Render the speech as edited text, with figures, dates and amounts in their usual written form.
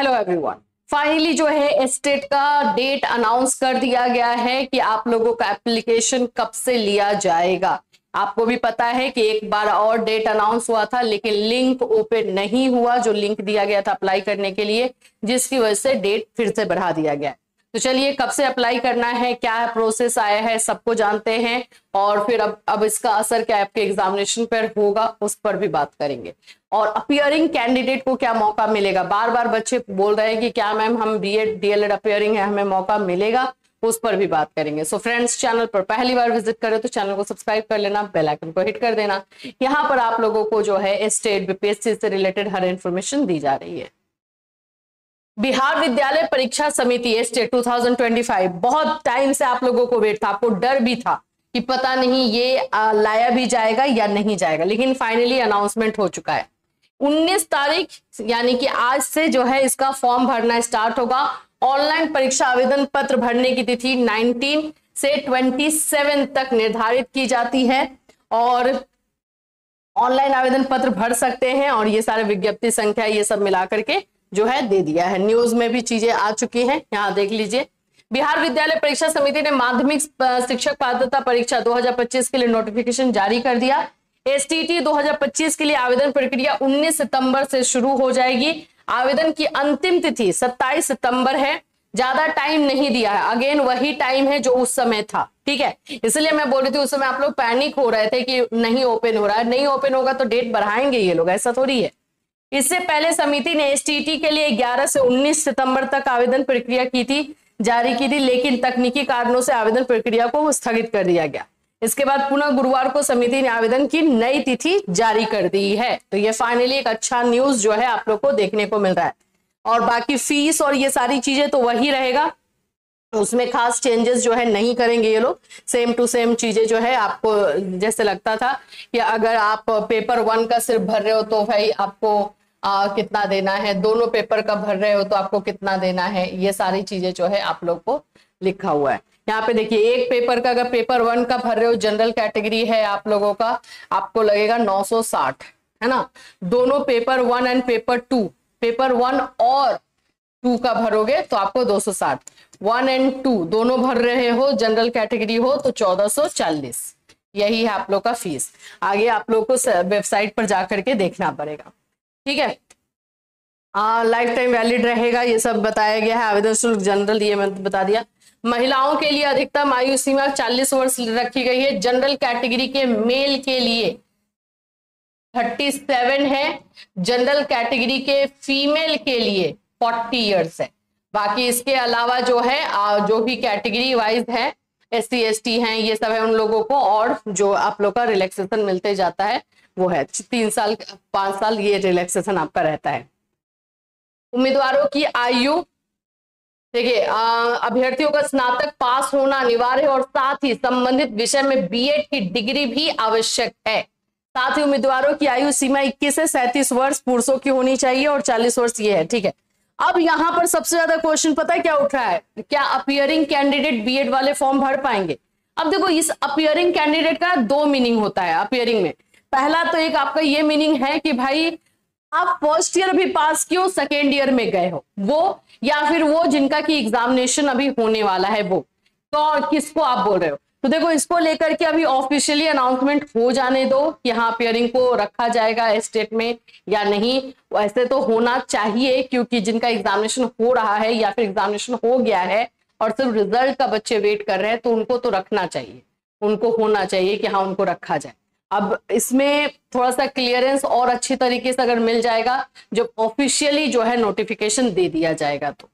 Hello everyone, finally जो है state का डेट अनाउंस कर दिया गया है कि आप लोगों का एप्लीकेशन कब से लिया जाएगा। आपको भी पता है कि एक बार और डेट अनाउंस हुआ था, लेकिन लिंक ओपन नहीं हुआ, जो लिंक दिया गया था अप्लाई करने के लिए, जिसकी वजह से डेट फिर से बढ़ा दिया गया। तो चलिए, कब से अप्लाई करना है, क्या प्रोसेस आया है, सबको जानते हैं। और फिर अब इसका असर क्या आपके एग्जामिनेशन पर होगा, उस पर भी बात करेंगे। और अपीयरिंग कैंडिडेट को क्या मौका मिलेगा, बार बार बच्चे बोल रहे हैं कि क्या मैम हम बीएड डीएलएड अपीयरिंग है, हमें मौका मिलेगा, उस पर भी बात करेंगे। सो फ्रेंड्स, चैनल पर पहली बार विजिट करें तो चैनल को सब्सक्राइब कर लेना, बेल आइकन को हिट कर देना। यहाँ पर आप लोगों को जो है स्टेट बीपीएससी से रिलेटेड हर इंफॉर्मेशन दी जा रही है। बिहार विद्यालय परीक्षा समिति स्टेट 2025, बहुत टाइम से आप लोगों को वेट था, आपको डर भी था कि पता नहीं ये लाया भी जाएगा या नहीं जाएगा, लेकिन फाइनली अनाउंसमेंट हो चुका है। 19 तारीख यानी कि आज से जो है इसका फॉर्म भरना स्टार्ट होगा। ऑनलाइन परीक्षा आवेदन पत्र भरने की तिथि 19 से 27 तक निर्धारित की जाती है और ऑनलाइन आवेदन पत्र भर सकते हैं। और ये सारे विज्ञप्ति संख्या ये सब मिला करके जो है दे दिया है, न्यूज में भी चीजें आ चुकी हैं, यहाँ देख लीजिए। बिहार विद्यालय परीक्षा समिति ने माध्यमिक शिक्षक पात्रता परीक्षा 2025 के लिए नोटिफिकेशन जारी कर दिया। एसटीटी 2025 के लिए आवेदन प्रक्रिया 19 सितंबर से शुरू हो जाएगी। आवेदन की अंतिम तिथि 27 सितंबर है, ज्यादा टाइम नहीं दिया है। अगेन वही टाइम है जो उस समय था, ठीक है। इसलिए मैं बोल रही थी उस समय आप लोग पैनिक हो रहे थे कि नहीं ओपन हो रहा है, नहीं ओपन होगा तो डेट बढ़ाएंगे ये लोग, ऐसा थोड़ी है। इससे पहले समिति ने एसटीटी के लिए 11 से 19 सितंबर तक आवेदन प्रक्रिया जारी की थी, लेकिन तकनीकी कारणों से आवेदन प्रक्रिया को स्थगित कर दिया गया। इसके बाद पुनः गुरुवार को समिति ने आवेदन की नई तिथि जारी कर दी है। तो ये फाइनली एक अच्छा न्यूज जो है आप लोग को देखने को मिल रहा है। और बाकी फीस और ये सारी चीजें तो वही रहेगा, उसमें खास चेंजेस जो है नहीं करेंगे ये लोग, सेम टू सेम चीजें जो है। आपको जैसे लगता था कि अगर आप पेपर 1 का सिर्फ भर रहे हो तो भाई आपको कितना देना है, दोनों पेपर का भर रहे हो तो आपको कितना देना है, ये सारी चीजें जो है आप लोग को लिखा हुआ है। यहाँ पे देखिए, एक पेपर का अगर पेपर 1 का भर रहे हो, जनरल कैटेगरी है आप लोगों का, आपको लगेगा 960, है ना। दोनों पेपर 1 एंड पेपर 2, पेपर 1 और 2 का भरोगे तो आपको 260। 1 एंड 2 दोनों भर रहे हो, जनरल कैटेगरी हो तो 1440, यही है आप लोग का फीस। आगे आप लोग को वेबसाइट पर जाकर के देखना पड़ेगा, ठीक है। लाइफ टाइम वैलिड रहेगा, ये सब बताया गया है। आवेदन शुल्क जनरल ये मैंने बता दिया। महिलाओं के लिए अधिकतम आयु सीमा 40 वर्ष रखी गई है। जनरल कैटेगरी के मेल के लिए 37 है, जनरल कैटेगरी के फीमेल के लिए 40 इयर्स है। बाकी इसके अलावा जो है जो भी कैटेगरी वाइज है, SC ST हैं, ये सब है, उन लोगों को और जो आप लोग का रिलैक्सेशन मिलते जाता है वो है 3 साल 5 साल ये रिलैक्सेशन आपका रहता है। उम्मीदवारों की आयु देखिए, अभ्यर्थियों का स्नातक पास होना अनिवार्य है और साथ ही संबंधित विषय में बीएड की डिग्री भी आवश्यक है। साथ ही उम्मीदवारों की आयु सीमा 21 से 37 वर्ष पुरुषों की होनी चाहिए और 40 वर्ष ये है, ठीक है। अब यहाँ पर सबसे ज्यादा क्वेश्चन पता है क्या उठ रहा है, क्या अपीयरिंग कैंडिडेट बीएड वाले फॉर्म भर पाएंगे। अब देखो, इस अपीयरिंग कैंडिडेट का 2 मीनिंग होता है अपीयरिंग में। पहला तो एक आपका ये मीनिंग है कि भाई आप फर्स्ट ईयर भी पास किए हो, सेकेंड ईयर में गए हो वो, या फिर वो जिनका की एग्जामिनेशन अभी होने वाला है वो, तो किसको आप बोल रहे हो। तो देखो, इसको लेकर के अभी ऑफिशियली अनाउंसमेंट हो जाने दो कि हाँ अपीयरिंग को रखा जाएगा स्टेट में या नहीं। वैसे तो होना चाहिए, क्योंकि जिनका एग्जामिनेशन हो रहा है या फिर एग्जामिनेशन हो गया है और सिर्फ रिजल्ट का बच्चे वेट कर रहे हैं, तो उनको तो रखना चाहिए, उनको होना चाहिए कि हाँ उनको रखा जाए। अब इसमें थोड़ा सा क्लियरेंस और अच्छी तरीके से अगर मिल जाएगा, जब ऑफिशियली जो है नोटिफिकेशन दे दिया जाएगा तो